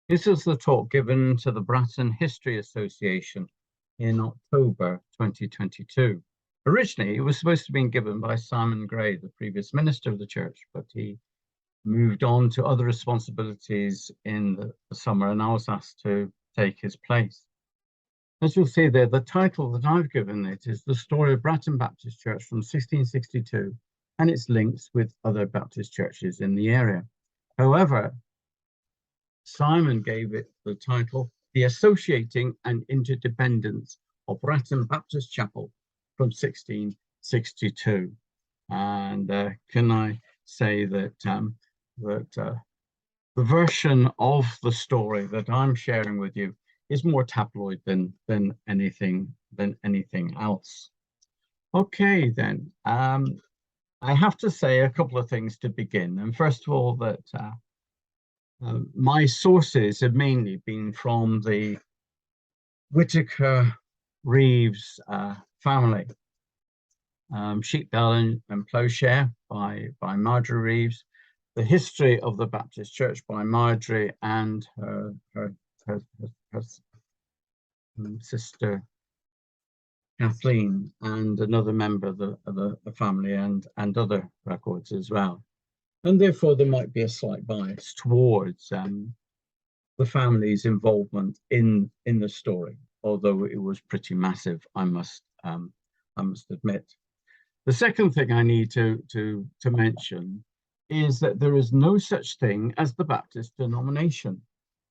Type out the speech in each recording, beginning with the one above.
This was the talk given to the Bratton History Association in October 2022. Originally, it was supposed to have been given by Simon Gray, the previous minister of the church, but he moved on to other responsibilities in the summer, and I was asked to take his place. As you'll see there, the title that I've given it is The Story of Bratton Baptist Church from 1662 and its links with other Baptist churches in the area. However, Simon gave it the title, The Associating and Interdependence of Bratton Baptist Chapel from 1662. And can I say that, the version of the story that I'm sharing with you is more tabloid than anything else. Okay, then. I have to say a couple of things to begin. And first of all, that my sources have mainly been from the Whitaker Reeves family. Sheep, Bell and Plowshare by Marjorie Reeves, The History of the Baptist Church by Marjorie and her sister Kathleen, and another member of the family, and other records as well. And therefore there might be a slight bias towards the family's involvement in the story, although it was pretty massive, I must admit. The second thing I need to mention is that there is no such thing as the Baptist denomination.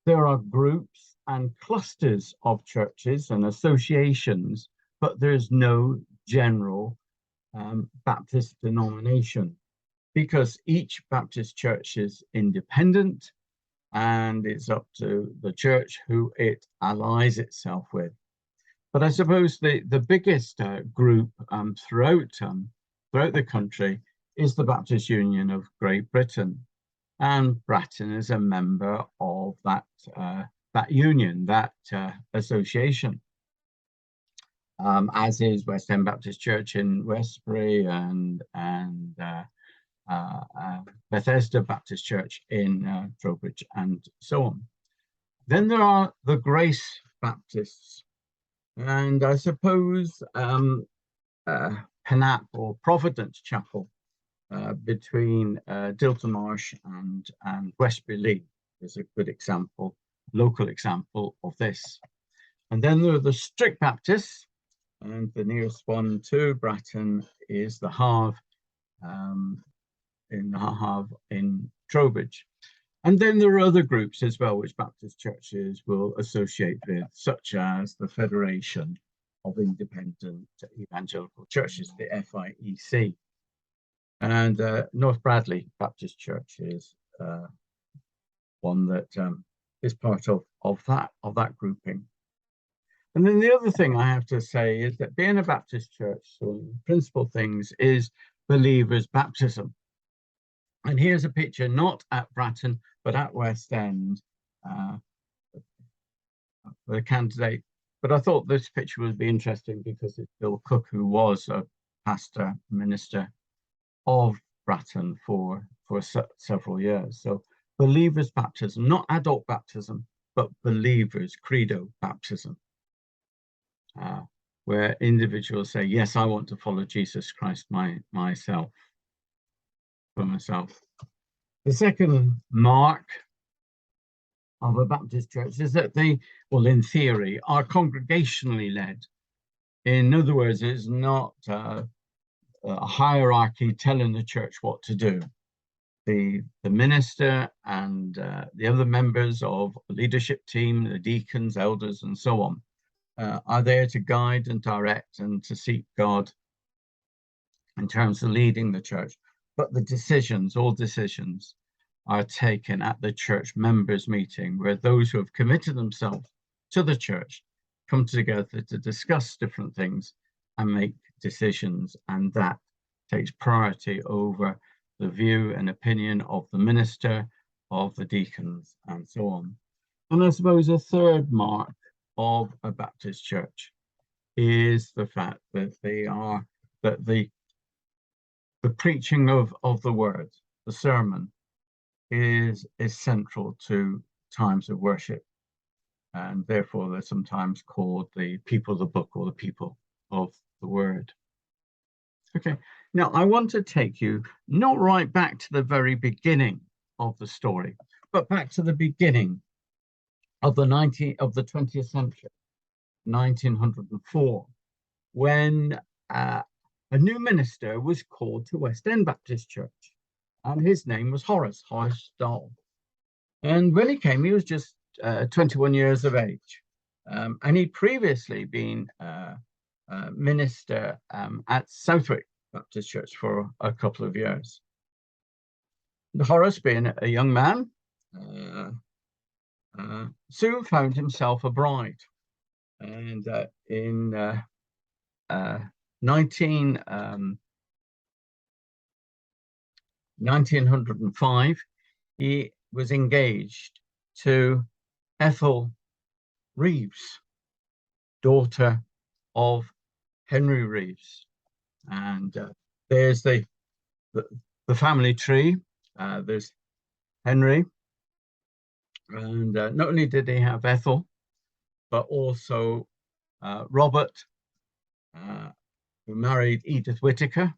There are groups and clusters of churches and associations, but there's no general Baptist denomination, because each Baptist church is independent and it's up to the church who it allies itself with. But I suppose the biggest group throughout the country is the Baptist Union of Great Britain, and Bratton is a member of that union, that association, as is West End Baptist Church in Westbury and Bethesda Baptist Church in Trowbridge, and so on. Then there are the Grace Baptists, and I suppose Penap or Providence Chapel between Dilton Marsh and Westbury Lee is a good example, local example of this. And then there are the Strict Baptists, and the nearest one to Bratton is the Harve in Trowbridge. And then there are other groups as well which Baptist churches will associate with, such as the Federation of Independent Evangelical Churches, the FIEC. And North Bradley Baptist Church is one that is part of that grouping. And then the other thing I have to say is that being a Baptist church, so one of the principal things is believers' baptism. And here's a picture, not at Bratton, but at West End, the candidate. But I thought this picture would be interesting because it's Bill Cook, who was a pastor, minister of Bratton for several years. So believers' baptism, not adult baptism, but believers' credo baptism, where individuals say, yes, I want to follow Jesus Christ myself. The second mark of a Baptist church is that they, well, in theory, are congregationally led. In other words, it's not a hierarchy telling the church what to do. The minister and the other members of the leadership team, the deacons, elders, and so on, are there to guide and direct and to seek God in terms of leading the church. But the decisions, all decisions, are taken at the church members meeting, where those who have committed themselves to the church come together to discuss different things and make decisions, and that takes priority over the view and opinion of the minister, of the deacons, and so on. And I suppose a third mark of a Baptist church is the fact that the preaching of the word, the sermon, is central to times of worship. And therefore, they're sometimes called the people of the book or the people of the word. Okay, now I want to take you not right back to the very beginning of the story, but back to the beginning of the 20th century, 1904, when a new minister was called to West End Baptist Church, and his name was Horace Dahl. And when he came, he was just 21 years of age, and he'd previously been minister at Southwick Baptist Church for a couple of years. Horace, being a young man, soon found himself a bride, and in 1905, he was engaged to Ethel Reeves, daughter of Henry Reeves. And there's the family tree. There's Henry, and not only did he have Ethel, but also Robert, who married Edith Whittaker,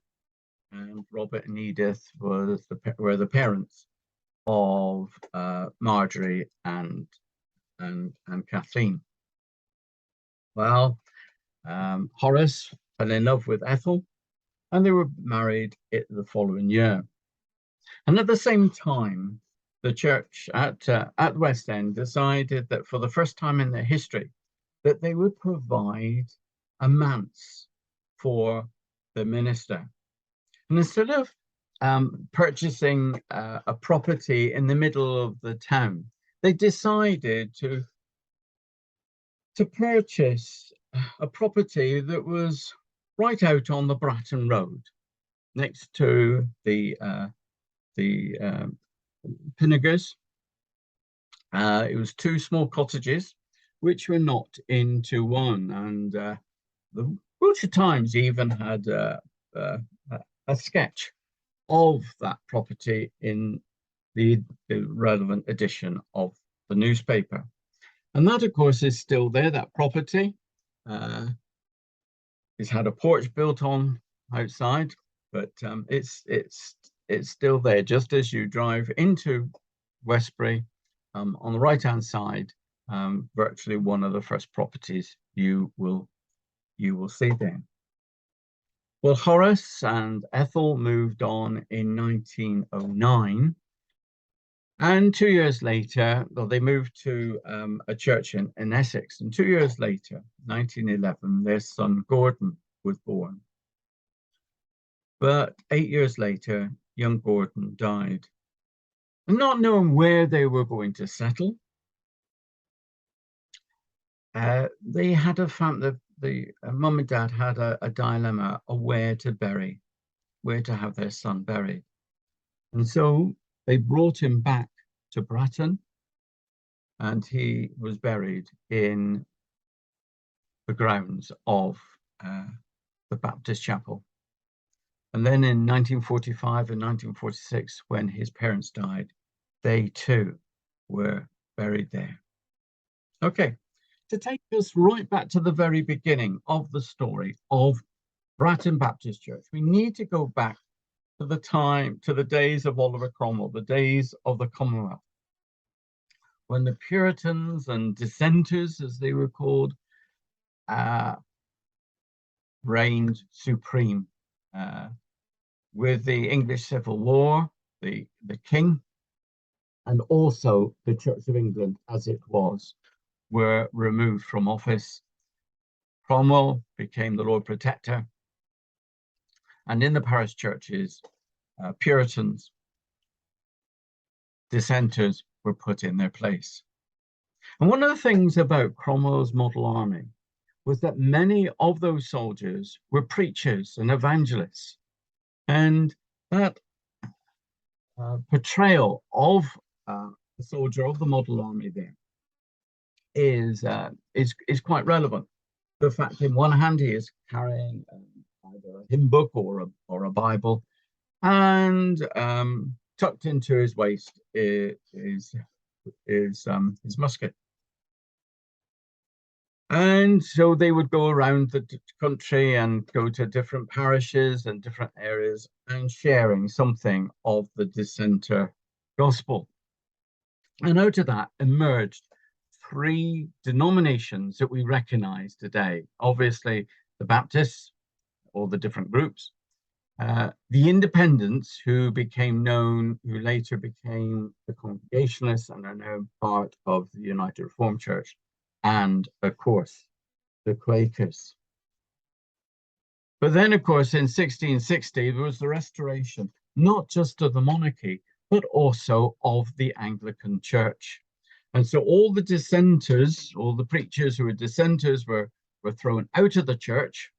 and Robert and Edith were the parents of Marjorie and Kathleen. Well, Horace fell in love with Ethel, and they were married the following year. And at the same time, the church at West End decided that for the first time in their history, that they would provide a manse for the minister. And instead of purchasing a property in the middle of the town, they decided to purchase a property that was right out on the Bratton Road, next to the Pinnegers. It was two small cottages which were knocked into one, and the Wiltshire Times even had a sketch of that property in the relevant edition of the newspaper. And that, of course, is still there, that property. It's had a porch built on outside, but it's still there. Just as you drive into Westbury, on the right-hand side, virtually one of the first properties you will see there. Well, Horace and Ethel moved on in 1909. And 2 years later, well, they moved to a church in Essex. And 2 years later, 1911, their son Gordon was born. But 8 years later, young Gordon died. And not knowing where they were going to settle, they had a family. The mum and dad had a dilemma of where to have their son buried. And so they brought him back to Bratton, and he was buried in the grounds of the Baptist Chapel. And then in 1945 and 1946, when his parents died, they too were buried there. Okay, to take us right back to the very beginning of the story of Bratton Baptist Church, we need to go back to the days of Oliver Cromwell, the days of the Commonwealth, when the Puritans and dissenters, as they were called, reigned supreme. With the English Civil War, the King, and also the Church of England, as it was, were removed from office. Cromwell became the Lord Protector, and in the parish churches, Puritans, dissenters were put in their place. And one of the things about Cromwell's model army was that many of those soldiers were preachers and evangelists. And that portrayal of the soldier of the model army there is quite relevant. The fact, in one hand, he is carrying either a hymn book or a Bible, and tucked into his waist is his musket. And so they would go around the country and go to different parishes and different areas and sharing something of the dissenter gospel. And out of that emerged three denominations that we recognize today. Obviously, the Baptists, all the different groups, the Independents, who later became the Congregationalists and are now part of the United Reformed Church, and of course, the Quakers. But then, of course, in 1660, there was the restoration, not just of the monarchy, but also of the Anglican Church. And so all the dissenters, all the preachers who were dissenters were thrown out of the church,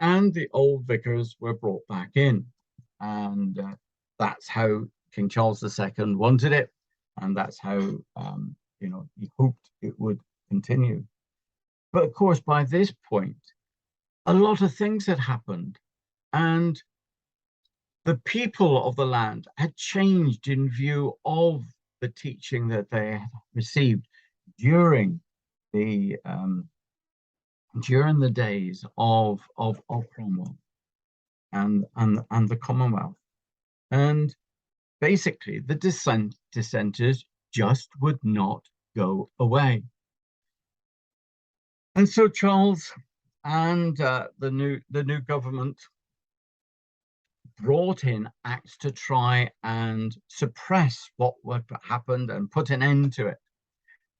and the old vicars were brought back in. And that's how King Charles II wanted it. And that's how, he hoped it would continue. But of course, by this point, a lot of things had happened, and the people of the land had changed in view of the teaching that they had received during the days of Cromwell and the Commonwealth. And basically, the dissenters just would not go away. And so Charles and the new government brought in acts to try and suppress what happened and put an end to it.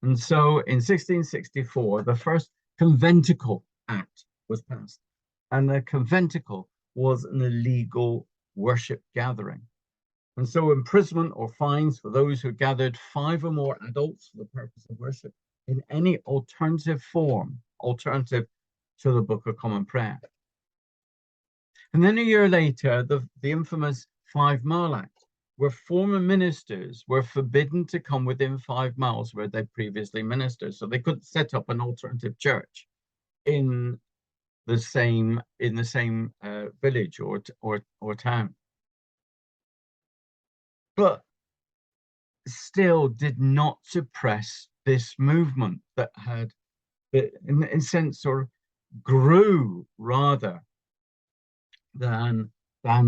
And so in 1664, the first Conventicle Act was passed. And the conventicle was an illegal worship gathering. And so imprisonment or fines for those who gathered 5 or more adults for the purpose of worship in any alternative to the Book of Common Prayer. And then a year later, the infamous 5 Mile Act, where former ministers were forbidden to come within 5 miles where they previously ministered. So they couldn't set up an alternative church in the same village or town. But still did not suppress this movement that had, in a sense, sort of grew rather than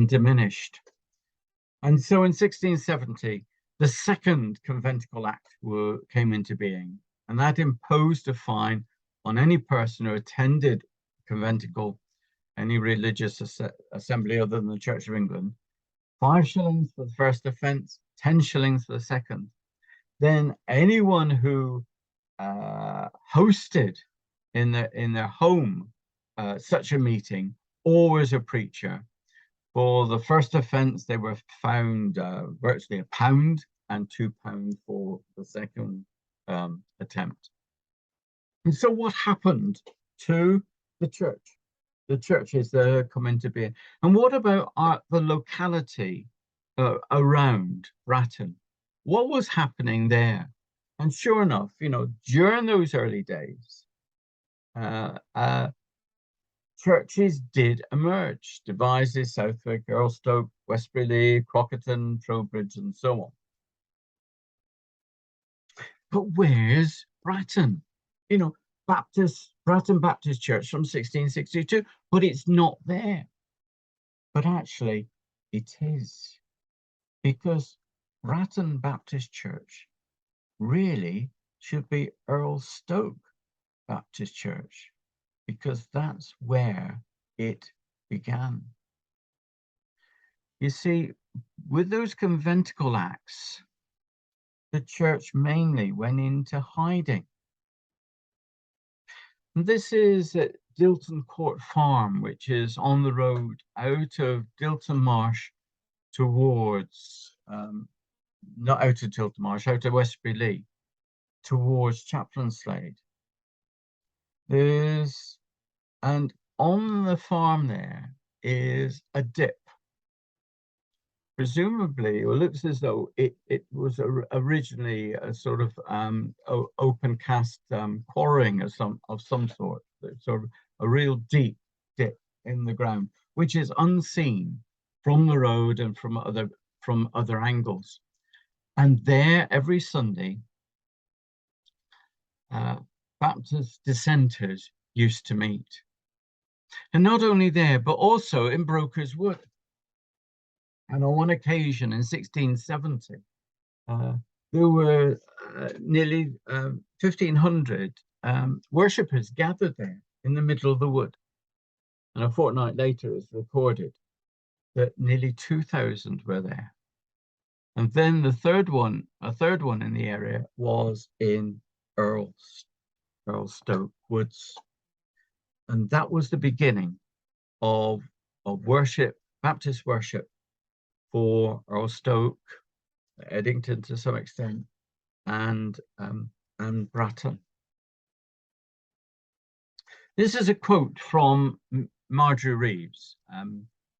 diminished. And so in 1670, the second Conventicle Act came into being, and that imposed a fine on any person who attended conventicle, any religious assembly other than the Church of England, 5 shillings for the first offence, 10 shillings for the second. Then anyone who hosted in their home such a meeting, or as a preacher, for the first offence, they were found virtually £1 and £2 for the second attempt. And so what happened to the church? The churches come into being. And what about the locality around Bratton? What was happening there? And sure enough, during those early days, churches did emerge. Devizes, Southwick, Erlestoke, Westbury, Crockerton, Trowbridge, and so on. But where's Bratton? Bratton Baptist Church from 1662, but it's not there. But actually, it is. Because Bratton Baptist Church really should be Erlestoke Baptist Church, because that's where it began. You see, with those conventicle acts, the church mainly went into hiding. And this is at Dilton Court Farm, which is on the road out of Dilton Marsh towards, not out of Dilton Marsh, out of Westbury Lee, towards Chaplain Slade. And on the farm there is a dip. Presumably, it looks as though it was originally a sort of open cast quarrying of some sort, sort of a real deep dip in the ground, which is unseen from the road and from other angles. And there, every Sunday, Baptist dissenters used to meet. And not only there, but also in Brokers Wood. And on one occasion in 1670, there were nearly 1,500 worshippers gathered there in the middle of the wood. And a fortnight later, it's recorded that nearly 2,000 were there. And then a third one in the area was in Erlestoke Woods. And that was the beginning of worship, Baptist worship for Erlestoke, Eddington to some extent, and Bratton. This is a quote from Marjorie Reeves,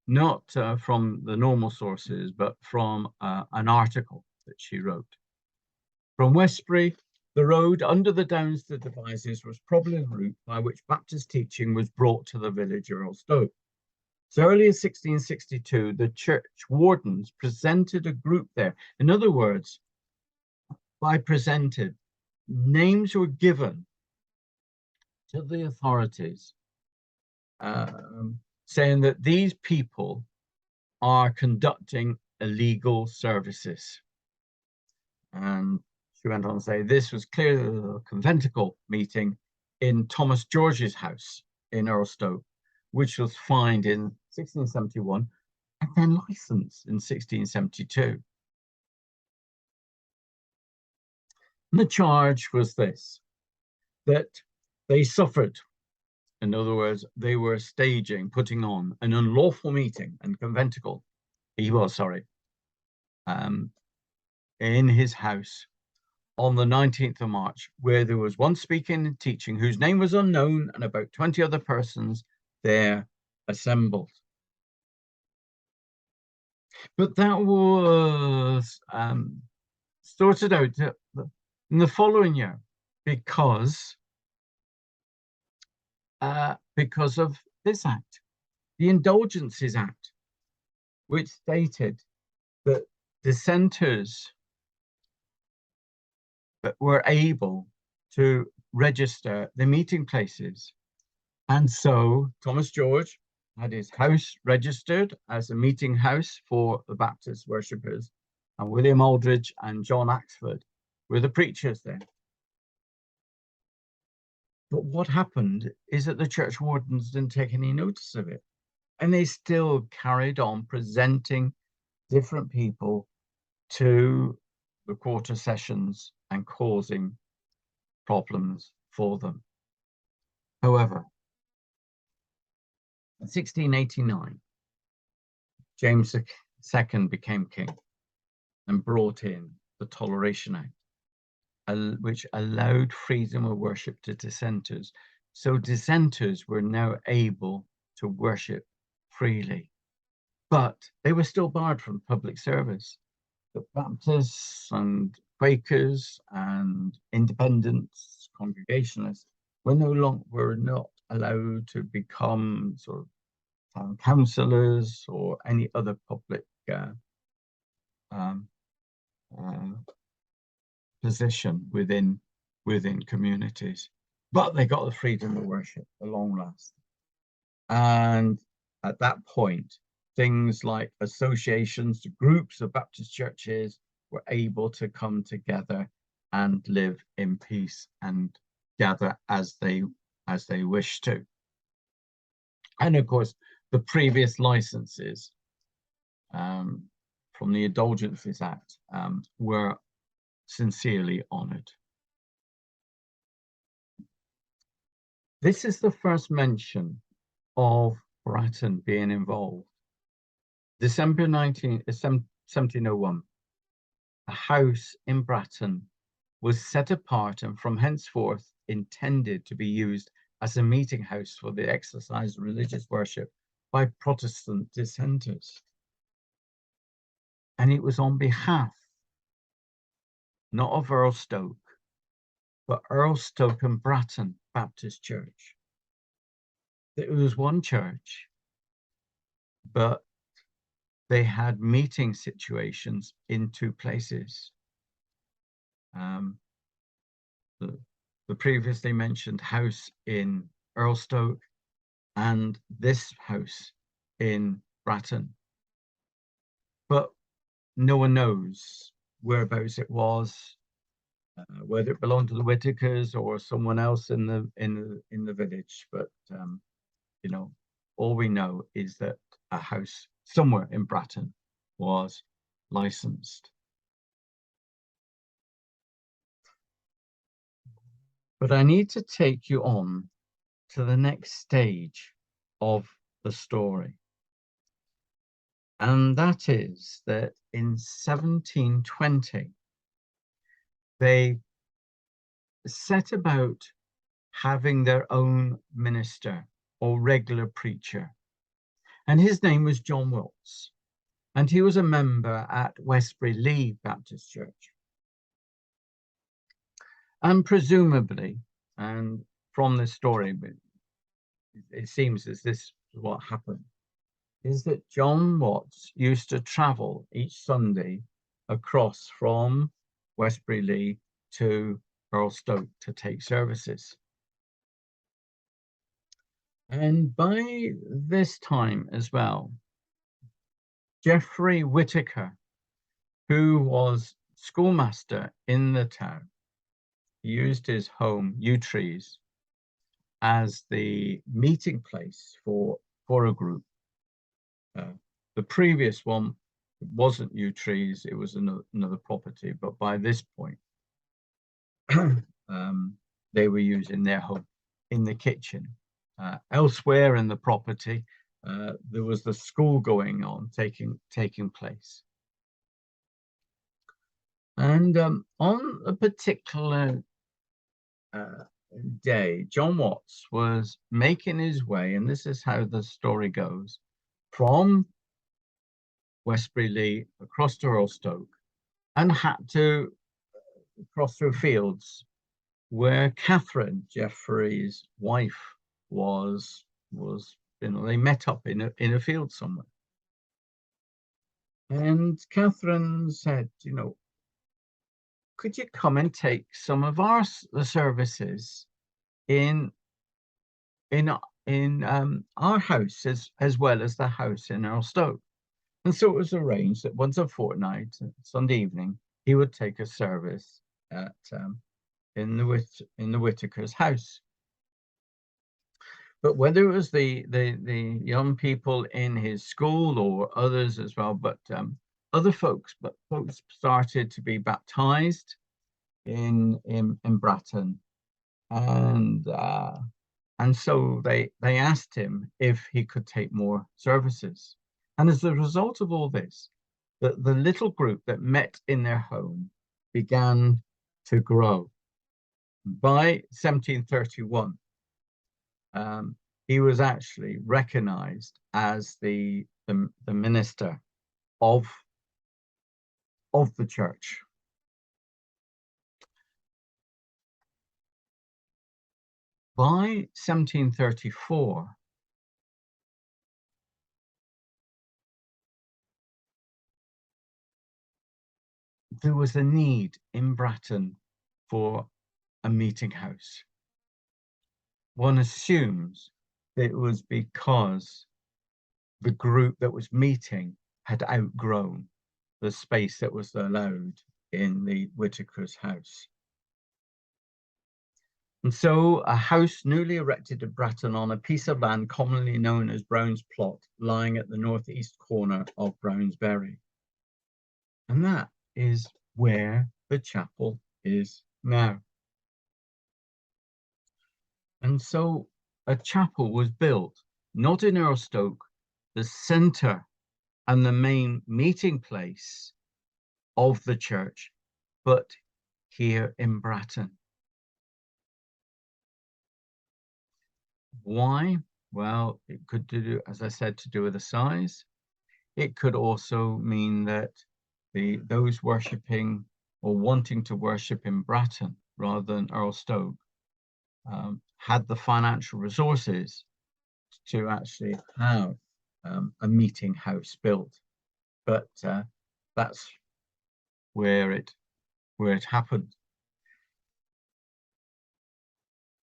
not from the normal sources, but from an article that she wrote. From Westbury, the road under the Downs to Devizes was probably the route by which Baptist teaching was brought to the village of Erlestoke. As early as 1662, the church wardens presented a group there. In other words, by presented, names were given to the authorities saying that these people are conducting illegal services. And she went on to say this was clearly a conventicle meeting in Thomas George's house in Erlestoke, which was fined in 1671 and then licensed in 1672. And the charge was this, that they suffered. In other words, they were putting on an unlawful meeting and conventicle. He was, sorry, in his house on the 19th of March, where there was one speaking and teaching whose name was unknown and about 20 other persons there assembled. But that was sorted out in the following year because of this act, the Indulgences Act, which stated that dissenters were able to register the meeting places. And so Thomas George had his house registered as a meeting house for the Baptist worshippers, and William Aldridge and John Axford were the preachers there. But what happened is that the church wardens didn't take any notice of it, and they still carried on presenting different people to the quarter sessions and causing problems for them. However, in 1689, James II became king and brought in the Toleration Act, which allowed freedom of worship to dissenters. So dissenters were now able to worship freely, but they were still barred from public service. The Baptists and Quakers and Independents, Congregationalists, were not allowed to become sort of town councillors or any other public position within communities, but they got the freedom of worship at long last. And at that point, things like associations, groups of Baptist churches were able to come together and live in peace and gather as they wish to. And of course, the previous licenses from the Indulgences Act were sincerely honoured. This is the first mention of Bratton being involved. December 1701, a house in Bratton was set apart and from henceforth intended to be used as a meeting house for the exercise of religious worship by Protestant dissenters. And it was on behalf, not of Erlestoke, but Erlestoke and Bratton Baptist Church. It was one church, but they had meeting situations in two places. the previously mentioned house in Erlestoke and this house in Bratton. But no one knows whereabouts it was, whether it belonged to the Whitakers or someone else in the village. But you know, all we know is that a house somewhere in Bratton was licensed. But I need to take you on to the next stage of the story. And that is that in 1720, they set about having their own minister or regular preacher. And his name was John Wilts. And he was a member at Westbury Baptist Church. And presumably, and from this story, it seems as this is what happened, is that John Watts used to travel each Sunday across from Westbury to Erlestoke to take services. And by this time as well, Geoffrey Whitaker, who was schoolmaster in the town, used his home, Yew Trees, as the meeting place for a group. The previous one wasn't Yew Trees, it was another property, but by this point, they were using their home in the kitchen. Elsewhere in the property, there was the school going on, taking place. And on a particular day, John Watts was making his way, and this is how the story goes, from Westbury across to Erlestoke, and had to cross through fields where Catherine, Geoffrey's wife, was they met up in a field somewhere. And Catherine said, could you come and take some of the services in our house as well as the house in Erlestoke? And so it was arranged that once a fortnight, Sunday evening, he would take a service at in the Whitaker's house. But whether it was the young people in his school or others as well, but other folks started to be baptized in Bratton, and so they asked him if he could take more services. And as a result of all this, the little group that met in their home began to grow. By 1731, he was actually recognized as the minister of the church. By 1734, there was a need in Bratton for a meeting house. One assumes that it was because the group that was meeting had outgrown the space that was allowed in the Whitaker's house. And so a house newly erected at Bratton on a piece of land commonly known as Brown's Plot, lying at the northeast corner of Brownsbury. And that is where the chapel is now. And so a chapel was built, not in Erlestoke, the centre and the main meeting place of the church, but here in Bratton. Why? Well, it could do, as I said, to do with the size. It could also mean that those worshipping or wanting to worship in Bratton rather than Erlestoke had the financial resources to actually have a meeting house built. But that's where it happened.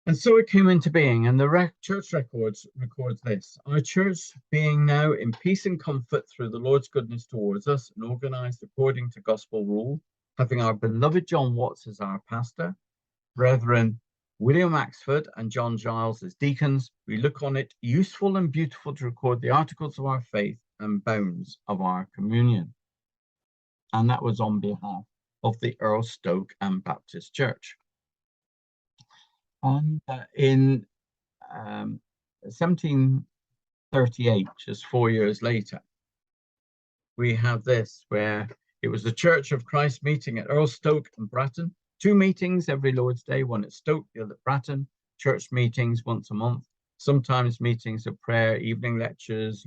And so it came into being, and the church records this. Our church being now in peace and comfort through the Lord's goodness towards us and organized according to gospel rule, having our beloved John Watts as our pastor, brethren William Axford and John Giles as deacons, we look on it useful and beautiful to record the articles of our faith and bounds of our communion. And that was on behalf of the Erlestoke Baptist Church. And in 1738, just 4 years later, we have this, where it was the Church of Christ meeting at Erlestoke and Bratton. 2 meetings every Lord's Day, one at Stoke, the other at Bratton. Church meetings once a month, sometimes meetings of prayer, evening lectures,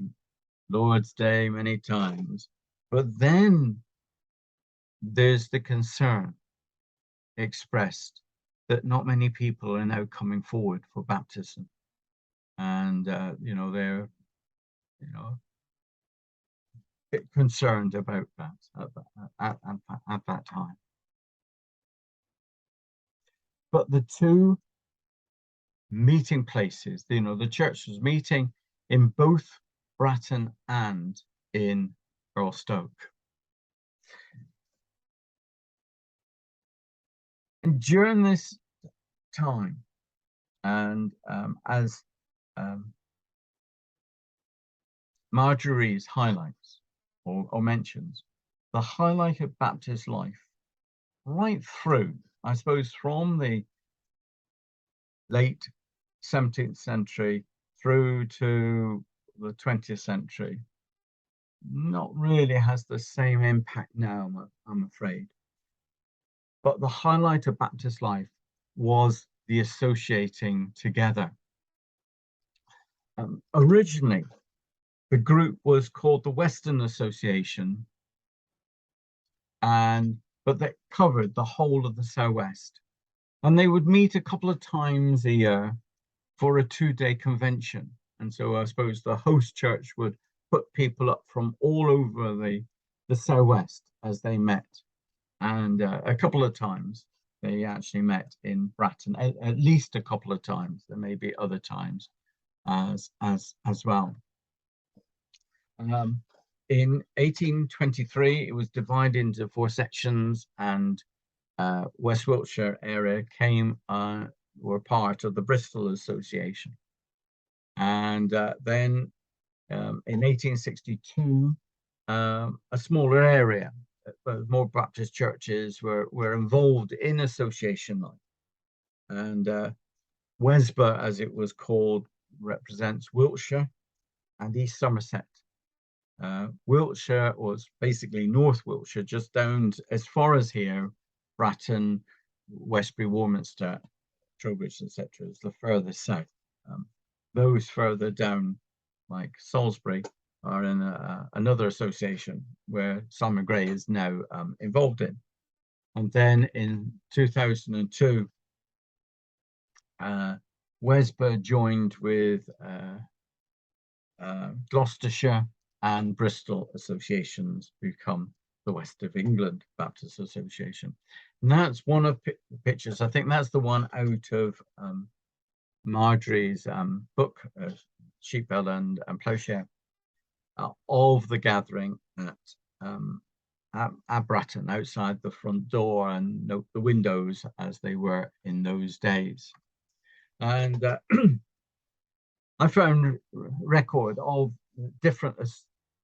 Lord's Day many times. But then there's the concern expressed that not many people are now coming forward for baptism. And, they're, a bit concerned about that at that time. But the 2 meeting places, the church was meeting in both Bratton and in Erlestoke. And during this time, and as Marjorie's highlights or mentions, the highlight of Baptist life right through, I suppose, from the late 17th century through to the 20th century, not really has the same impact now, I'm afraid. But the highlight of Baptist life was the associating together. Originally, the group was called the Western Association, but that covered the whole of the Southwest. And they would meet a couple of times a year for a 2-day convention. And so I suppose the host church would put people up from all over the Southwest as they met. And a couple of times they actually met in Bratton, at least a couple of times. There may be other times as well. In 1823, it was divided into 4 sections, and West Wiltshire area were part of the Bristol Association. And then in 1862, a smaller area, more Baptist churches were involved in association life. And Wesborough, as it was called, represents Wiltshire and East Somerset. Wiltshire was basically North Wiltshire, just down as far as here, Bratton, Westbury, Warminster, Trowbridge, etc. is the furthest south. Those further down, like Salisbury, are in another association where Simon Gray is now involved in. And then in 2002, Wesborough joined with Gloucestershire and Bristol associations become the West of England Baptist Association. And that's one of the pictures. I think that's the one out of Marjorie's book, Sheep Bell and Ploughshare, of the gathering at Bratton, outside the front door, and note the windows as they were in those days. And I found record of different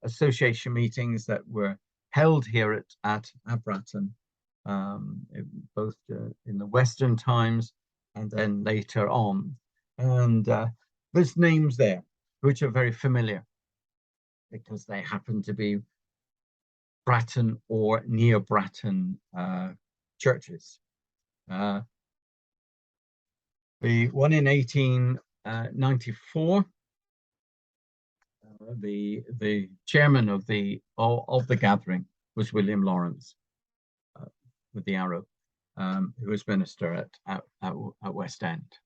association meetings that were held here at Bratton, both in the Western times and then later on. And there's names there which are very familiar because they happen to be Bratton or near Bratton churches. The one in 1894, the chairman of the gathering was William Lawrence with the arrow, who was minister at West End.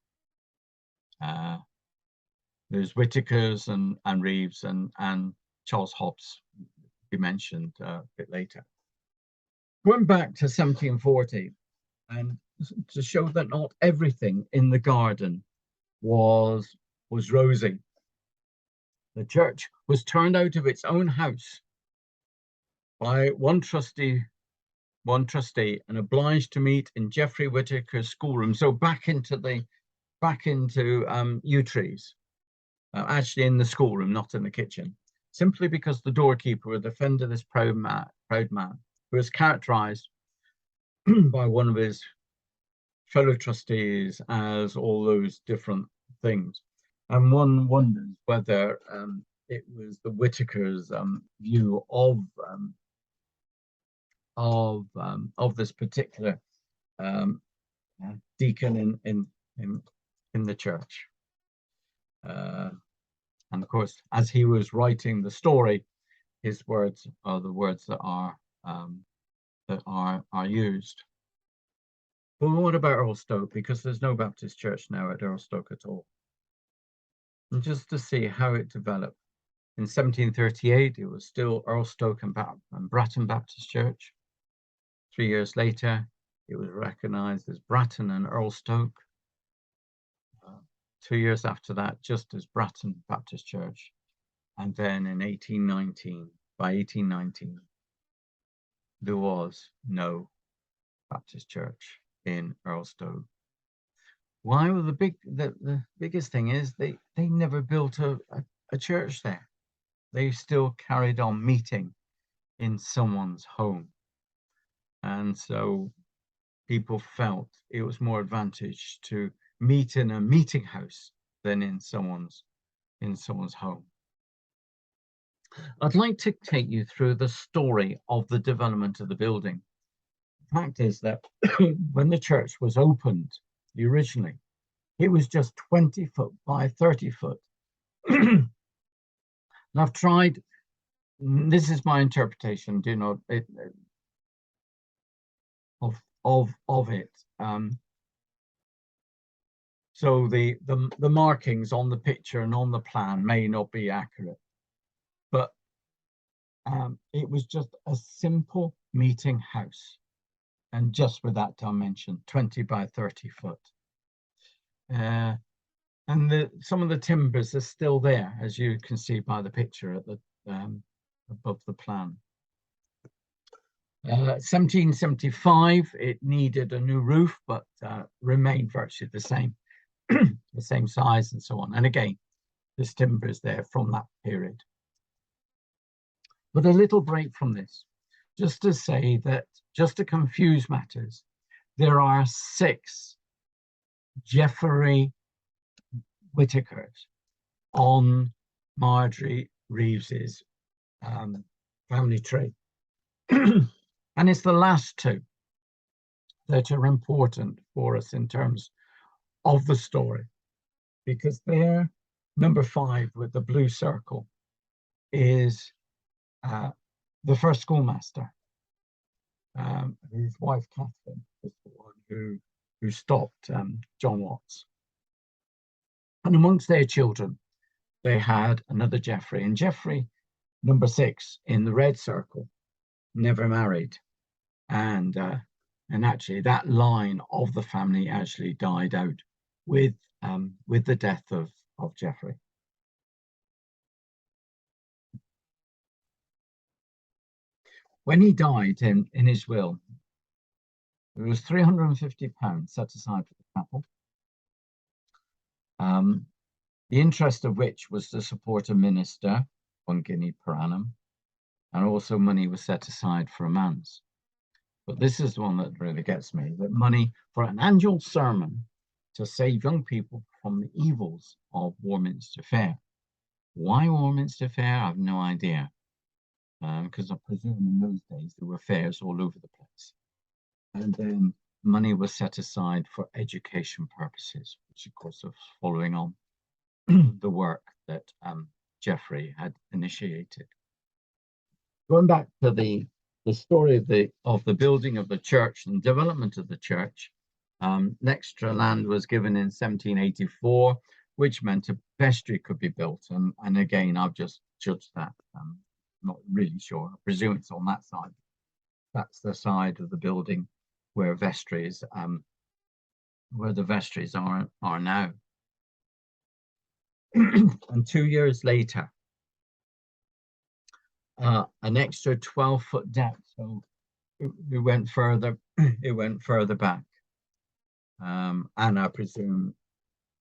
There's Whitakers and Reeves and Charles Hobbs, we mentioned a bit later. Going back to 1740, and to show that not everything in the garden was rosy. The church was turned out of its own house by one trustee, and obliged to meet in Geoffrey Whitaker's schoolroom. So back into yew trees, actually in the schoolroom, not in the kitchen, simply because the doorkeeper would defend this proud man, who was characterized by one of his fellow trustees as all those different things. And one wonders whether it was the Whitakers' view of this particular deacon in the church. And of course, as he was writing the story, his words are the words that are used. But what about Erlestoke? Because there's no Baptist church now at Erlestoke at all. And just to see how it developed. In 1738, it was still Erlestoke and Bratton Baptist Church. 3 years later, it was recognized as Bratton and Erlestoke. 2 years after that, just as Bratton Baptist Church. And then in by 1819, there was no Baptist church in Erlestoke. Why? Well, the biggest thing is they never built a church there. They still carried on meeting in someone's home. And so people felt it was more advantage to meet in a meeting house than in someone's home. I'd like to take you through the story of the development of the building. The fact is that when the church was opened originally, it was just 20 foot by 30 foot. And I've tried, this is my interpretation, of it. So the markings on the picture and on the plan may not be accurate, but it was just a simple meeting house, and just with that dimension, 20 by 30 foot. And some of the timbers are still there, as you can see by the picture at the above the plan. 1775, it needed a new roof, but remained virtually the same, the same size and so on. And again, this timber is there from that period. But a little break from this, just to say that, just to confuse matters, there are 6 Geoffrey Whitakers on Marjorie Reeves's family tree. And it's the last 2 that are important for us in terms of the story, because there, number 5 with the blue circle is the first schoolmaster. His wife Catherine was the one who stopped John Watts. And amongst their children, they had another Geoffrey, and Geoffrey, number 6 in the red circle, never married. And actually that line of the family actually died out with the death of Geoffrey. When he died in his will, there was £350 set aside for the chapel, the interest of which was to support a minister, 1 guinea per annum, and also money was set aside for a manse. But this is the one that really gets me, that money for an annual sermon to save young people from the evils of Warminster Fair. Why Warminster Fair? I have no idea, because I presume in those days there were fairs all over the place. And then money was set aside for education purposes, which of course was following on the work that Geoffrey had initiated. Going back to the story of the building of the church and development of the church, extra land was given in 1784, which meant a vestry could be built. And again, I've just judged that. I'm not really sure. I presume it's on that side. That's the side of the building where vestries, where the vestries are now. And 2 years later, an extra 12-foot depth, so it went further. It went further back, and I presume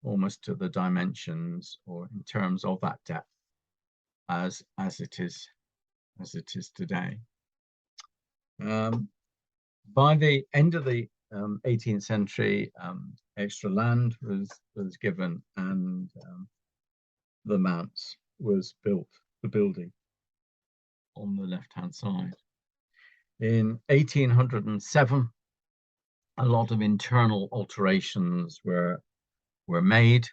almost to the dimensions, or in terms of that depth, as it is today. By the end of the 18th century, extra land was given, and the manse was built, the building on the left-hand side. In 1807, a lot of internal alterations were made,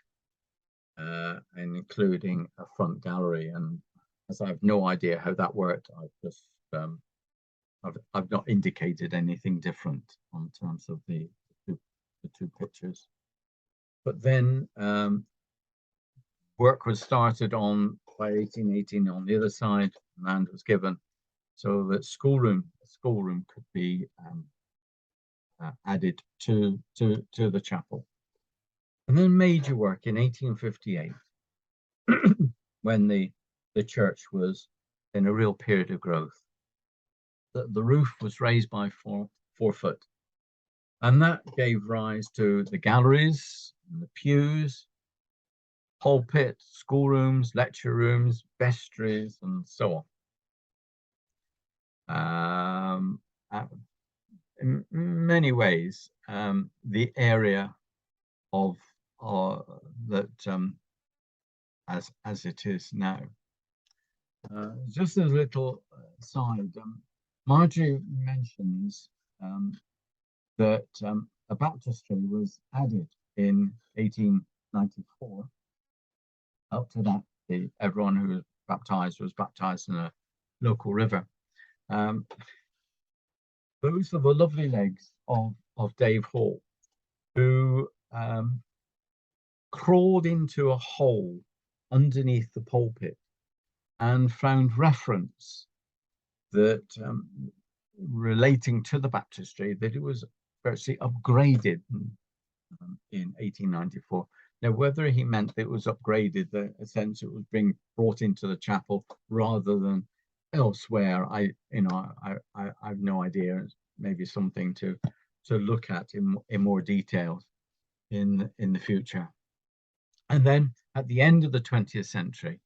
including a front gallery. And as I have no idea how that worked, I've not indicated anything different in terms of the two pictures. But then work was started on by 1818 on the other side. Land was given so that a schoolroom could be added to the chapel. And then major work in 1858, when the church was in a real period of growth. The roof was raised by 4 foot, and that gave rise to the galleries, and the pews, pulpit, schoolrooms, lecture rooms, vestries, and so on. In many ways, the area of that as it is now. Just as a little side, Marjorie mentions that a baptistry was added in 1894. Up to that, everyone who was baptized in a local river. Those are the lovely legs of Dave Hall, who crawled into a hole underneath the pulpit and found reference that relating to the baptistry, that it was virtually upgraded in 1894. Now, whether he meant that it was upgraded, the sense it was being brought into the chapel rather than elsewhere, I have no idea. It's maybe something to look at in more detail in the future. And then at the end of the 20th century,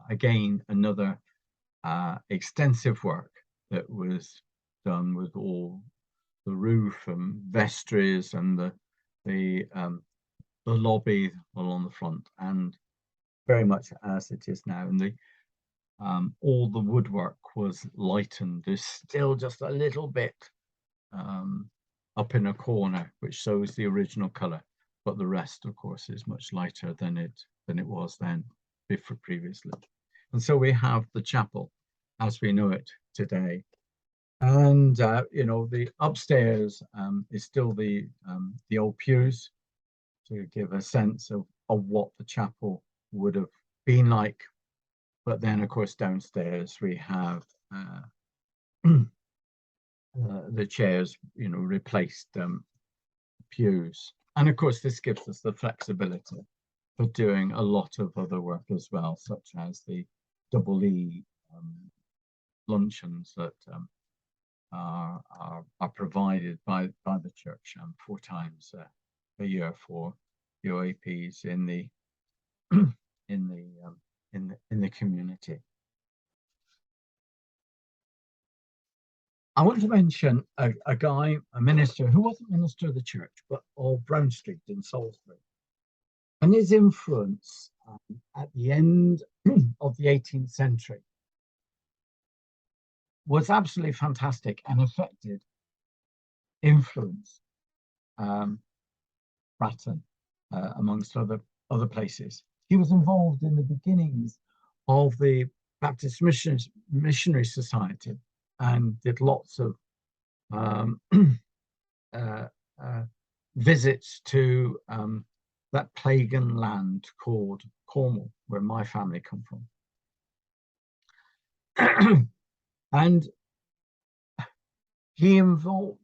again, another extensive work that was done with all the roof and vestries and the lobby along the front, and very much as it is now. And all the woodwork was lightened. There's still just a little bit up in a corner which shows the original color, but the rest, of course, is much lighter than it was then previously. And so we have the chapel as we know it today. And the upstairs is still the old pews, to give a sense of what the chapel would have been like. But then, of course, downstairs we have the chairs, replaced pews. And of course, this gives us the flexibility for doing a lot of other work as well, such as the double E luncheons that are provided by the church 4 times a year for the OAPs in the community. I want to mention a minister who wasn't minister of the church, but of Brown Street in Salisbury, and his influence at the end of the 18th century was absolutely fantastic and affected, influenced Bratton amongst other places. He was involved in the beginnings of the Baptist Missionary Society and did lots of visits to that pagan land called Cornwall, where my family come from. And he involved,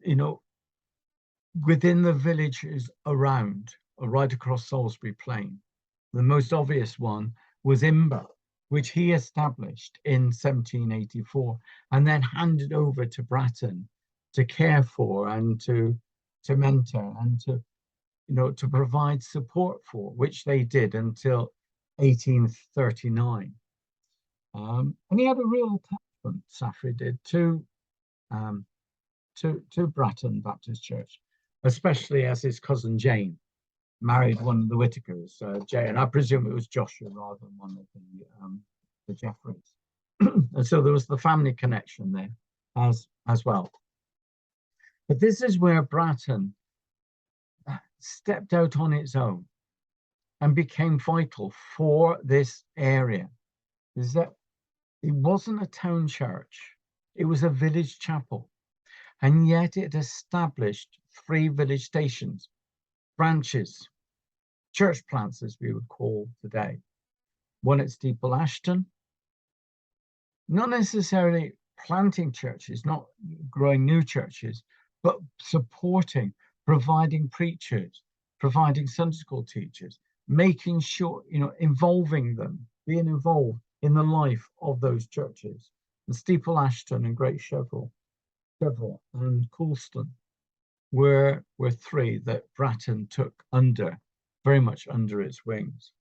within the villages around, right across Salisbury Plain. The most obvious one was Imber, which he established in 1784 and then handed over to Bratton to care for and to mentor and to, to provide support for, which they did until 1839. And he had a real attachment, Safri did, um, to Bratton Baptist Church, especially as his cousin Jane married one of the Whitakers, Jane. I presume it was Joshua rather than one of the Jeffreys. And so there was the family connection there as well. But this is where Bratton stepped out on its own and became vital for this area. Is that it wasn't a town church, it was a village chapel. And yet it established 3 village stations, branches, church plants, as we would call today. One at Steeple Ashton, not necessarily planting churches, not growing new churches, but supporting, providing preachers, providing Sunday school teachers, making sure, involving them, being involved in the life of those churches. And Steeple Ashton and Great Cheverel and Coulston were 3 that Bratton took very much under its wings.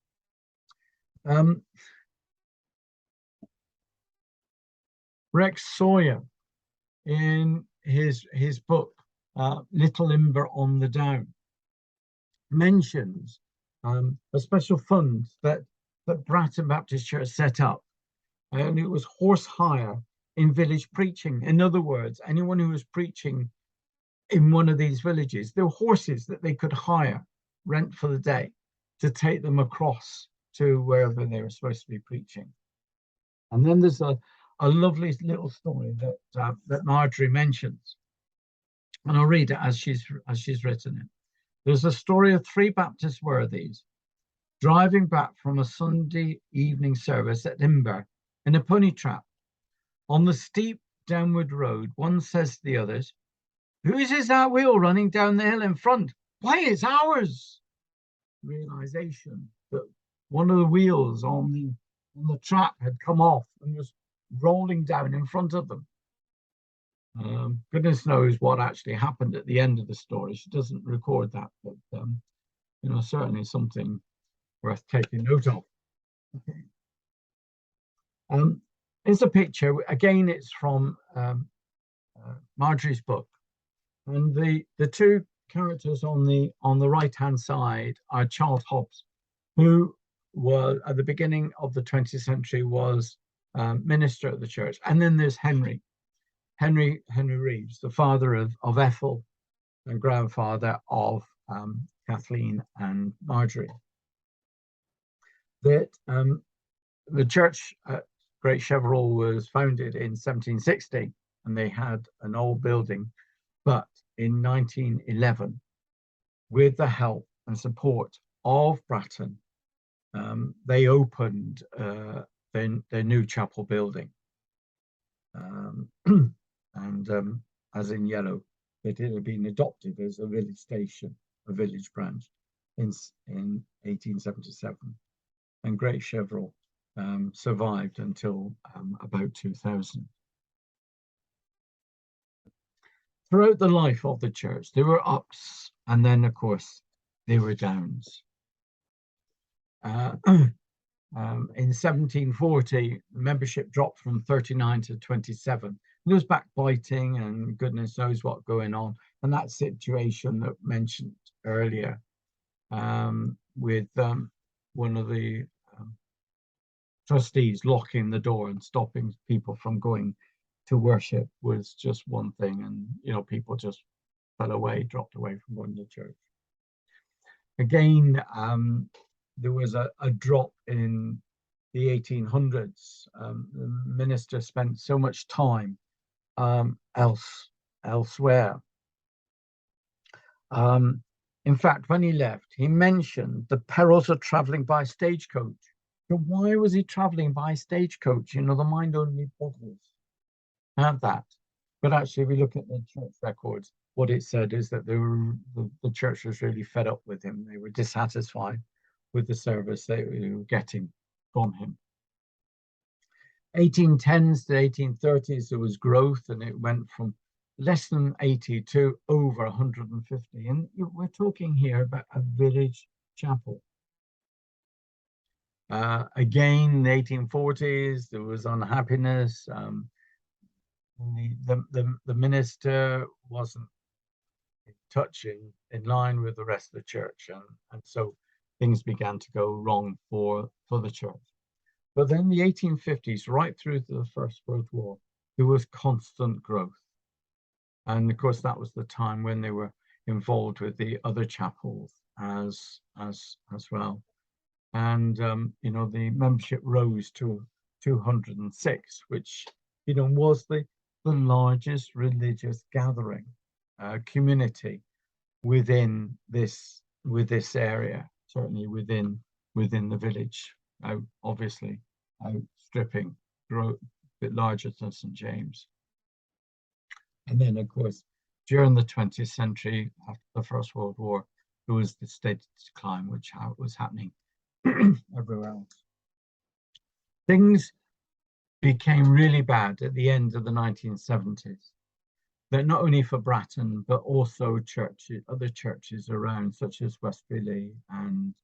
Rex Sawyer, in his book, Little Imber on the Down, mentions a special fund that Bratton Baptist Church set up, and it was horse hire in village preaching. In other words, anyone who was preaching in one of these villages, there were horses that they could hire, rent for the day, to take them across to wherever they were supposed to be preaching. And then there's a lovely little story that Marjorie mentions, and I'll read it as she's written it. There's a story of 3 Baptist worthies driving back from a Sunday evening service at Imber in a pony trap. On the steep downward road, one says to the others, "Whose is that wheel running down the hill in front?" "Why, it's ours." Realization that one of the wheels on the trap had come off and was rolling down in front of them. Goodness knows what actually happened at the end of the story. She doesn't record that, but certainly something worth taking note of. Okay. Here's a picture. Again, it's from Marjorie's book, and the 2 characters on the right hand side are Charles Hobbs, who was at the beginning of the 20th century was minister of the church, and then there's Henry Reeves, the father of Ethel and grandfather of Kathleen and Marjorie. That the church at Great Cheverel was founded in 1760, and they had an old building, but in 1911, with the help and support of Bratton, they opened their new chapel building. And as in yellow, it had been adopted as a village station, a village branch, in 1877. And Great Cheverel survived until about 2000. Throughout the life of the church, there were ups, and then, of course, there were downs. In 1740, membership dropped from 39 to 27. There was backbiting and goodness knows what going on. And that situation that mentioned earlier with one of the trustees locking the door and stopping people from going to worship was just one thing. And, people just fell away, dropped away from going to church. Again, there was a drop in the 1800s. The minister spent so much time elsewhere. In fact, when he left, he mentioned the perils of traveling by stagecoach. So why was he traveling by stagecoach? The mind only boggles at that. But actually, we look at the church records, what it said is that the church was really fed up with him. They were dissatisfied with the service they were getting from him. 1810s to 1830s, there was growth, and it went from less than 80 to over 150. And we're talking here about a village chapel. Again, in the 1840s, there was unhappiness. The minister wasn't touching in line with the rest of the church, and so things began to go wrong for the church. But then the 1850s, right through to the First World War, there was constant growth. And of course, that was the time when they were involved with the other chapels as well. And the membership rose to 206, which was the largest religious gathering community within this area, certainly within the village. Obviously, outstripping, a bit larger than St. James. And then, of course, during the 20th century, after the First World War, there was the steady decline, which was happening everywhere else. Things became really bad at the end of the 1970s. That not only for Bratton, but also other churches around, such as Westbury and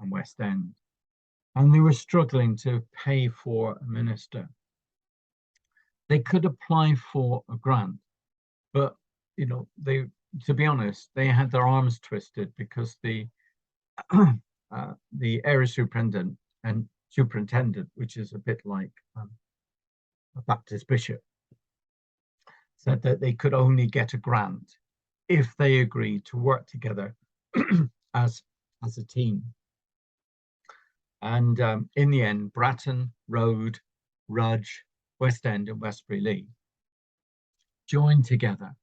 West End. And they were struggling to pay for a minister. They could apply for a grant, but to be honest, they had their arms twisted because the area superintendent, which is a bit like a Baptist bishop, said that they could only get a grant if they agreed to work together as a team. And in the end, Bratton, Road, Rudge, West End, and Westbury joined together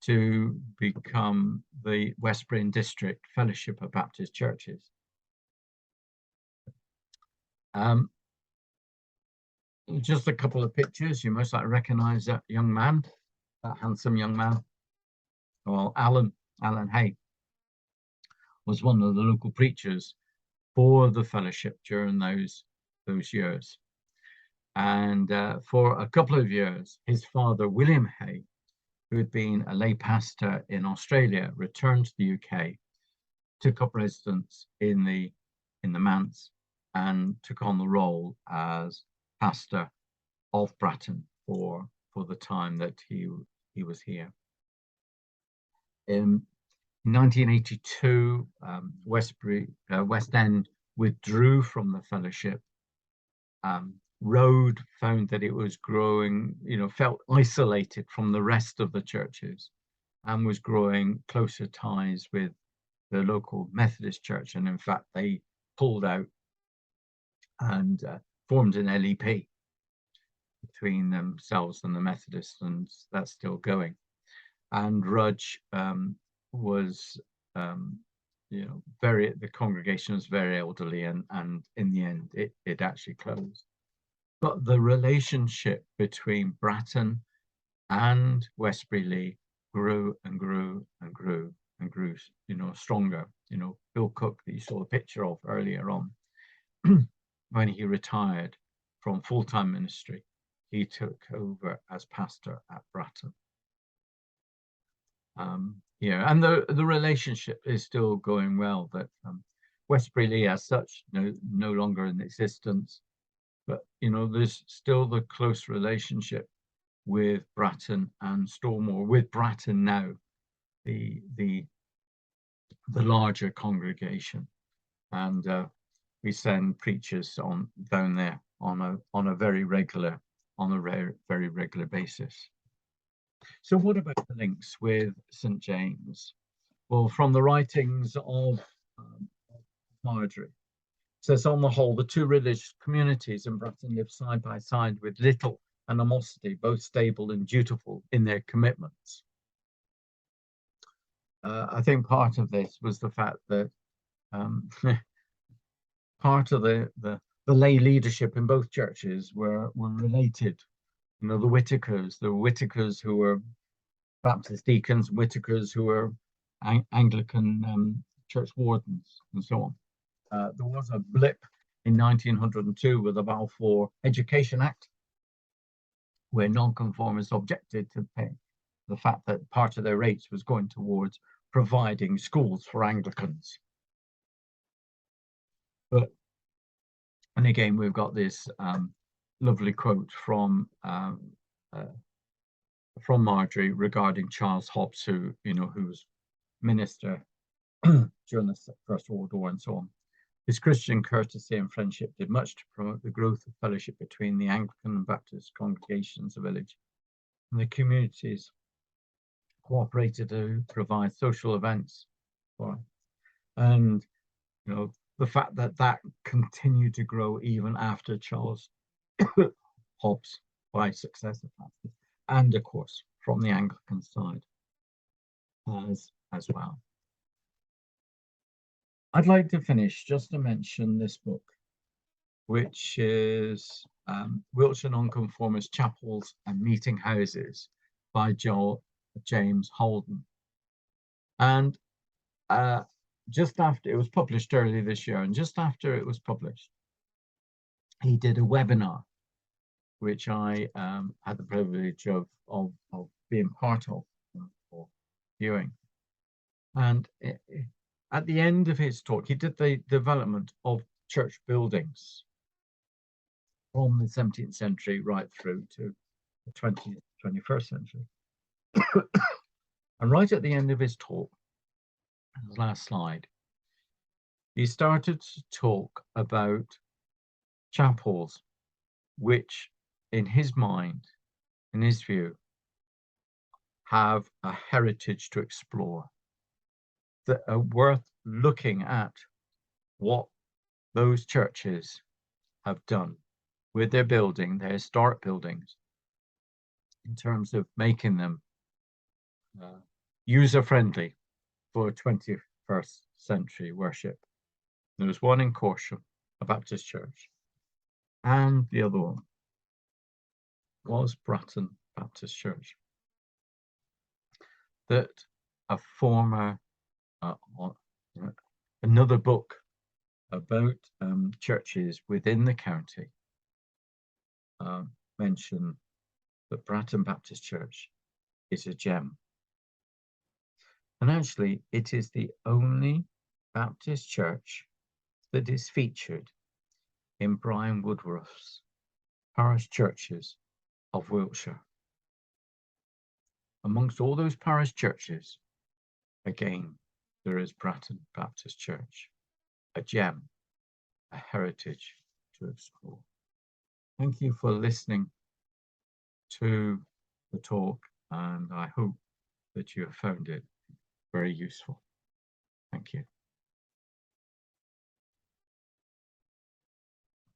to become the Westbury District Fellowship of Baptist Churches. Just a couple of pictures. You most likely recognize that young man, that handsome young man. Well, Alan Hay was one of the local preachers for the fellowship during those years. And for a couple of years, his father, William Hay, who had been a lay pastor in Australia, returned to the UK, took up residence in the manse, and took on the role as pastor of Bratton for the time that he was here. In 1982, West End withdrew from the fellowship. Road found that it was growing, felt isolated from the rest of the churches, and was growing closer ties with the local Methodist church. And in fact, they pulled out and formed an LEP between themselves and the Methodists, and that's still going. And Rudge was, the congregation was very elderly, and in the end, it actually closed. But the relationship between Bratton and Westbury grew and grew and grew and grew, stronger. Bill Cook, that you saw a picture of earlier on, when he retired from full-time ministry, he took over as pastor at Bratton. And the relationship is still going well. That Westbury as such, no longer in existence, but there's still the close relationship with Bratton and Stormore. With Bratton now, the larger congregation, and we send preachers down there on a very regular basis. So what about the links with St. James? Well, from the writings of Marjorie, it says, on the whole, the two religious communities in Bratton lived side by side with little animosity, both stable and dutiful in their commitments. I think part of this was the fact that part of the lay leadership in both churches were related. The Whitakers who were Baptist deacons, Whitakers, who were Anglican church wardens, and so on. There was a blip in 1902 with the Balfour Education Act, where nonconformists objected to pay the fact that part of their rates was going towards providing schools for Anglicans. And again, we've got this lovely quote from Marjorie regarding Charles Hobbs, who was minister during the First World War and so on. His Christian courtesy and friendship did much to promote the growth of fellowship between the Anglican and Baptist congregations of the village, and the communities cooperated to provide social events for it. And the fact that continued to grow even after Charles Hobbs by successive pastors, and of course from the Anglican side as well. I'd like to finish just to mention this book, which is Wiltshire Nonconformist Chapels and Meeting Houses by James Holden. And just after it was published early this year, and just after it was published, he did a webinar, which I had the privilege of being part of or viewing. And at the end of his talk, he did the development of church buildings from the 17th century right through to the 20th, 21st century. And right at the end of his talk, his last slide, he started to talk about chapels which, in his mind, in his view, have a heritage to explore, that are worth looking at what those churches have done with their building, their historic buildings, in terms of making them user-friendly for 21st century worship. There was one in Corsham, a Baptist church, and the other one was Bratton Baptist Church. That a former, another book about churches within the county mentioned that Bratton Baptist Church is a gem. And actually, it is the only Baptist church that is featured in Brian Woodruff's Parish Churches of Wiltshire. Amongst all those parish churches, again, there is Bratton Baptist Church, a gem, a heritage to explore. Thank you for listening to the talk, and I hope that you have found it very useful. Thank you.